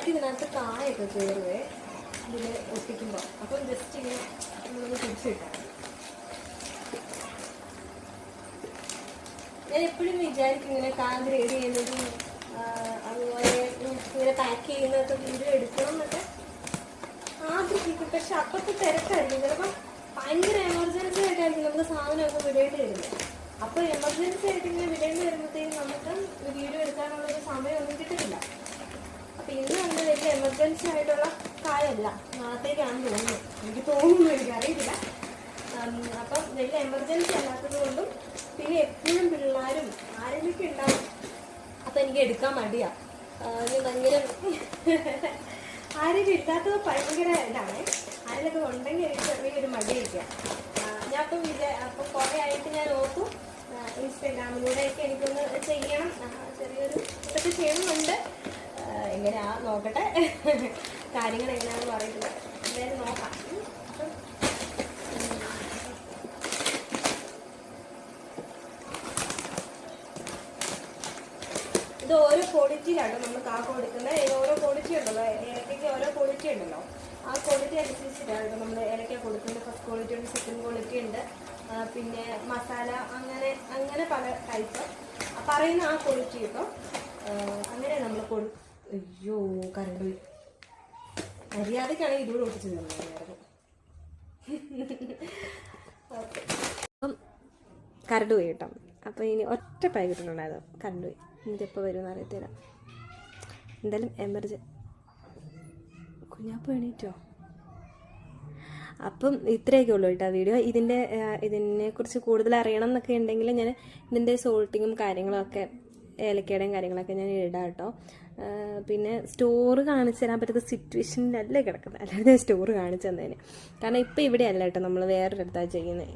ഇടയ്ക്ക് ഇതിനകത്ത് കായൊക്കെ കയറുവേ ഇതിൽ ഒട്ടിക്കുമ്പോൾ. അപ്പം ജസ്റ്റ് ഇങ്ങനെ നമ്മളൊന്ന് പിടിച്ചിട്ടാൽ ഞാൻ എപ്പോഴും വിചാരിക്കും ഇങ്ങനെ കാർ ഗ്രേഡ് ചെയ്യുന്നതും അതുപോലെ ഇങ്ങനെ പാക്ക് ചെയ്യുന്നതൊക്കെ വീഡിയോ എടുക്കണം എന്നൊക്കെ ആഗ്രഹിക്കും. പക്ഷെ അപ്പത്തെ തിരക്കായിരിക്കും. ചിലപ്പോൾ ഭയങ്കര എമർജൻസി ആയിട്ടായിരിക്കും നമുക്ക് സാധനമൊക്കെ വിടേണ്ടി വരുന്നത്. അപ്പോൾ എമർജൻസി ആയിട്ട് ഇങ്ങനെ വിടേണ്ടി വരുമ്പോഴത്തേക്കും നമുക്ക് വീഡിയോ എടുക്കാനുള്ളൊരു സമയമൊന്നും കിട്ടത്തില്ല. അപ്പം ഇന്ന് നമ്മൾ വലിയ എമർജൻസി ആയിട്ടുള്ള കായല്ല, നാളത്തേക്കാണെന്ന് തോന്നുന്നു. എനിക്ക് തോന്നുന്നു, എനിക്കറിയില്ല. അപ്പം വലിയ എമർജൻസി അല്ലാത്തത് കൊണ്ടും പിന്നെ എപ്പോഴും പിള്ളേരും ആരെങ്കിലും ഉണ്ടാവും. അപ്പം എനിക്ക് എടുക്കാൻ മടിയാണ്. ഞാൻ ഭയങ്കര ആരെങ്കിലും ഇല്ലാത്തത് ഭയങ്കര ഇതാണ്. ആരെങ്കിലൊക്കെ ഉണ്ടെങ്കിൽ എനിക്ക് ചെറിയൊരു മടിയൊക്കെയാണ്. ഞാൻ അപ്പം കുറേ ആയിട്ട് ഞാൻ ഓർത്തു ഇൻസ്റ്റാഗ്രാമിലൂടെയൊക്കെ എനിക്കൊന്ന് ചെയ്യണം, ചെറിയൊരു ഇതൊക്കെ ചെയ്യണമെന്നുണ്ട്. എങ്ങനെയാ നോക്കട്ടെ, കാര്യങ്ങൾ എങ്ങനെയാണെന്ന് പറയുന്നത്. എന്തായാലും നോക്കാം. ഇത് ഓരോ ക്വാളിറ്റിയിലാണ് നമ്മൾ കാക്ക കൊടുക്കുന്നത്. ഓരോ ക്വാളിറ്റി ഉണ്ടല്ലോ, ഏലക്കയ്ക്ക് ഓരോ ക്വാളിറ്റി ഉണ്ടല്ലോ. ആ ക്വാളിറ്റി അനുസരിച്ചിട്ടാണ് നമ്മൾ ഏലക്ക കൊടുക്കുന്നത്. ഫസ്റ്റ് ക്വാളിറ്റി ഉണ്ട്, സെക്കൻഡ് ക്വാളിറ്റി ഉണ്ട്, പിന്നെ മസാല, അങ്ങനെ അങ്ങനെ പല ടൈപ്പ് പറയുന്ന ആ ക്വാളിറ്റി കിട്ടും. അങ്ങനെ നമ്മൾ അയ്യോ കരണ്ട് പോയി. മര്യാദക്കാണെങ്കിൽ ഇതുകൂടെ ഒട്ടിച്ച് തരുന്നതായിരുന്നു. ഓക്കെ, അപ്പം കരണ്ട് പോയി കേട്ടോ. അപ്പോൾ ഇനി ഒറ്റ പായ കിട്ടുന്നുണ്ടായിരുന്നു, കരണ്ട് പോയി. ഇതിപ്പോൾ വരുമെന്ന് അറിയത്തില്ല. എന്തായാലും കുഞ്ഞാപ്പ് എണീറ്റോ? അപ്പം ഇത്രയൊക്കെ ഉള്ളൂ കേട്ടോ വീഡിയോ. ഇതിനെക്കുറിച്ച് കൂടുതൽ അറിയണം എന്നൊക്കെ ഉണ്ടെങ്കിൽ ഞാൻ ഇതിൻ്റെ സോൾട്ടിങ്ങും കാര്യങ്ങളൊക്കെ, ഏലക്കയുടെയും കാര്യങ്ങളൊക്കെ ഞാൻ ഇടാം കേട്ടോ. പിന്നെ സ്റ്റോറ് കാണിച്ചു തരാൻ പറ്റുന്ന സിറ്റുവേഷനിലല്ലേ കിടക്കുന്നത്, അല്ലാതെ സ്റ്റോറ് കാണിച്ചു തന്നതിന്. കാരണം ഇപ്പം ഇവിടെ അല്ല കേട്ടോ, നമ്മൾ വേറൊരിടത്താണ് ചെയ്യുന്നത്.